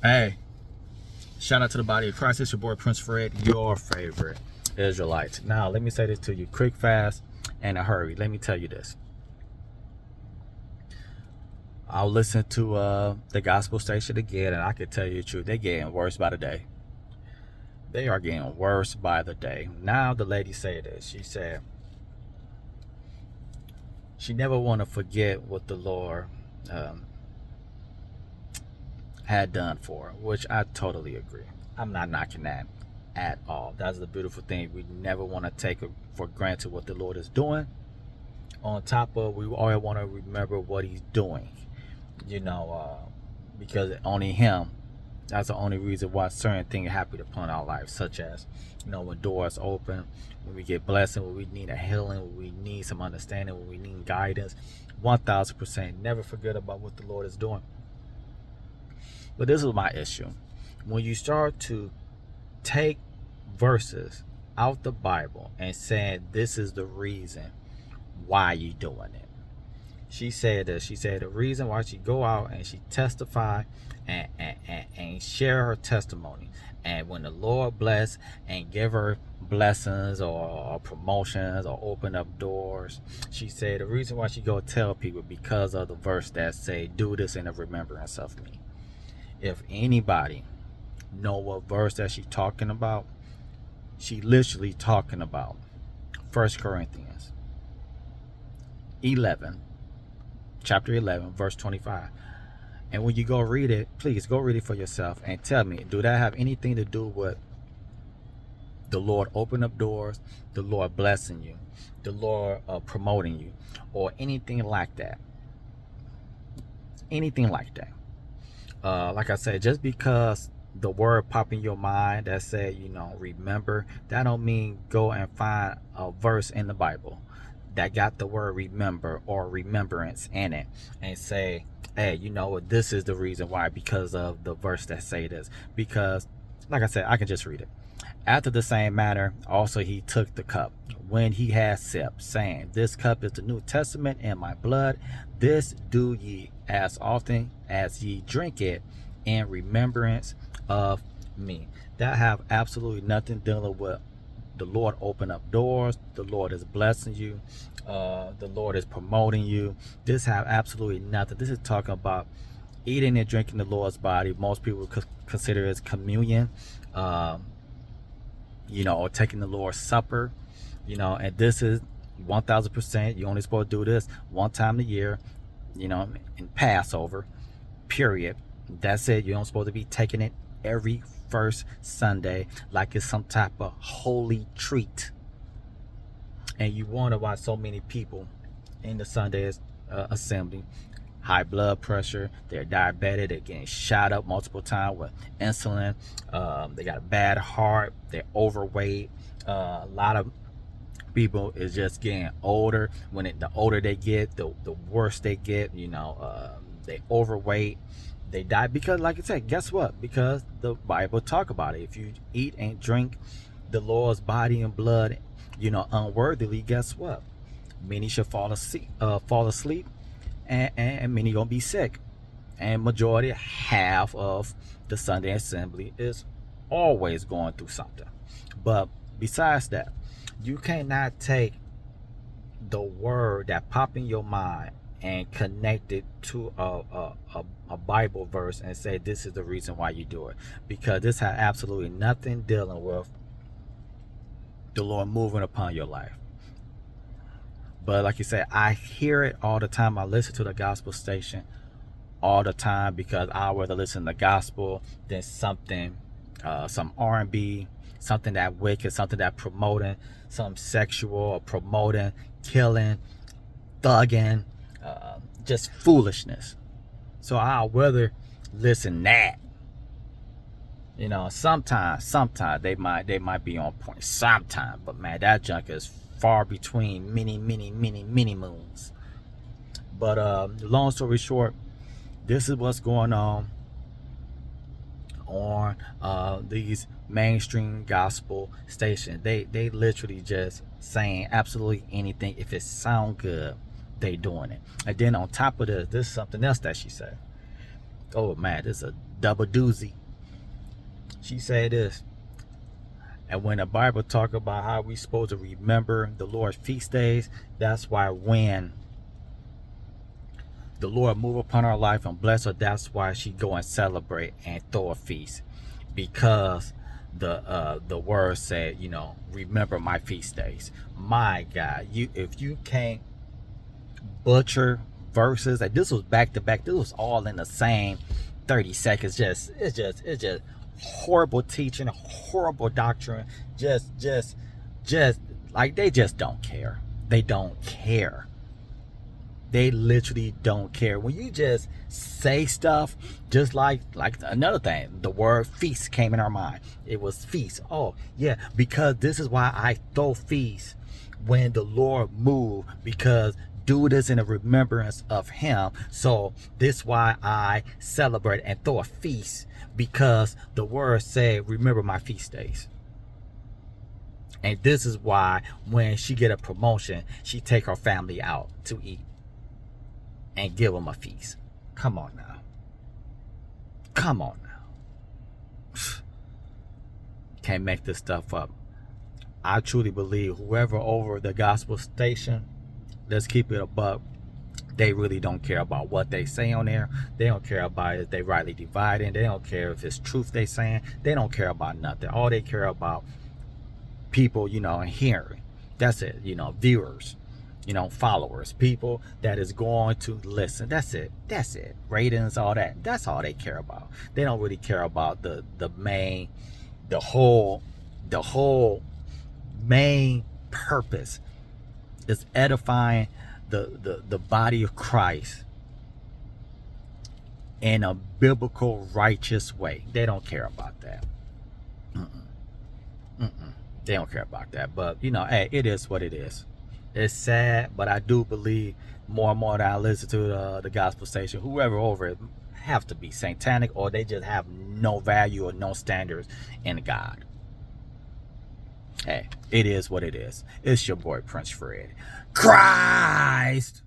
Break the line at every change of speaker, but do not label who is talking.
Hey, shout out to the body of Christ. It's your boy Prince Fred, your favorite Israelite. Now, let me say this to you quick, fast, and a hurry. Let me tell you this. I'll listen to the gospel station again, and I can tell you the truth. They're getting worse by the day. They are getting worse by the day. Now, the lady said this. She said she never want to forget what the Lord had done for her, which I totally agree. I'm not knocking that at all. That's the beautiful thing. We never want to take for granted what the Lord is doing. On top of, we always want to remember what He's doing, because only Him. That's the only reason why certain things happen upon our life, such as, when doors open, when we get blessing, when we need a healing, when we need some understanding, when we need guidance. 1000%. Never forget about what the Lord is doing. But this is my issue. When you start to take verses out the Bible and saying this is the reason why you doing it. She said this. She said the reason why she go out and she testify and share her testimony. And when the Lord bless and give her blessings or promotions or open up doors, she said the reason why she go tell people because of the verse that say, do this in the remembrance of me. If anybody know what verse that she's talking about, she literally talking about 1 Corinthians 11, chapter 11, verse 25. And when you go read it, please go read it for yourself and tell me, do that have anything to do with the Lord open up doors, the Lord blessing you, the Lord promoting you, or anything like that? Anything like that. Like I said, just because the word pop in your mind that say, remember, that don't mean go and find a verse in the Bible that got the word remember or remembrance in it and say, hey, this is the reason why, because of the verse that say this. Because, like I said, I can just read it. After the same manner, also he took the cup when he had supped, saying, this cup is the New Testament in my blood. This do ye as often as ye drink it in remembrance of me. That have absolutely nothing dealing with the Lord open up doors. The Lord is blessing you. The Lord is promoting you. This have absolutely nothing. This is talking about eating and drinking the Lord's body. Most people consider it as communion, or taking the Lord's supper, and this is 1000%. You only supposed to do this one time a year, in Passover, period. That's it. You don't supposed to be taking it every first Sunday like it's some type of holy treat. And you wonder why so many people in the Sunday assembly, high blood pressure, they're diabetic, they're getting shot up multiple times with insulin, they got a bad heart, they're overweight. A lot of people is just getting older. The older they get, the worse they get. They overweight, they die because, like I said, guess what? Because the Bible talk about it. If you eat and drink the Lord's body and blood, unworthily, guess what? Many shall fall asleep, and many gonna be sick. And majority, half of the Sunday assembly is always going through something. But besides that, you cannot take the word that pop in your mind and connect it to a Bible verse and say this is the reason why you do it, because this has absolutely nothing dealing with the Lord moving upon your life. But like you said, I hear it all the time. I listen to the gospel station all the time because I rather listen to the gospel than something, some R&B, something that wicked, something that promoting some sexual or promoting killing, thugging, just foolishness. So I'll rather listen that. Sometimes they might be on point sometimes, but man, that junk is far between many moons. But long story short, this is what's going on these mainstream gospel stations. They literally just saying absolutely anything. If it sound good, they doing it. And then on top of this is something else that she said. Oh man, this is a double doozy. She said this. And when the Bible talk about how we supposed to remember the Lord's feast days, that's why when the Lord move upon our life and bless her, that's why she go and celebrate and throw a feast, because the word said, you know, remember my feast days. My God, if you can't butcher verses, like this was back to back, this was all in the same 30 seconds. It's just horrible teaching, horrible doctrine. Just like they just don't care. They don't care. They literally don't care. When you just say stuff, just like another thing, the word feast came in our mind. It was feast. Oh yeah, because this is why I throw feast when the Lord move, because do this in a remembrance of him. So this why I celebrate and throw a feast, because the word said, remember my feast days. And this is why when she get a promotion, she take her family out to eat and give them a feast. Come on now. Come on now. Can't make this stuff up. I truly believe whoever over the gospel station, let's keep it a buck, they really don't care about what they say on there. They don't care about if they rightly dividing. They don't care if it's truth they saying. They don't care about nothing. All they care about people, you know, and hearing. That's it. You know, viewers, you know, followers, people that is going to listen. That's it. That's it. Ratings, all that. That's all they care about. They don't really care about the whole main purpose is edifying the body of Christ in a biblical, righteous way. They don't care about that. They don't care about that. But, you know, hey, it is what it is. It's sad, but I do believe more and more that I listen to the gospel station, whoever over it, have to be satanic, or they just have no value or no standards in God. Hey, it is what it is. It's your boy Prince Fred. Christ!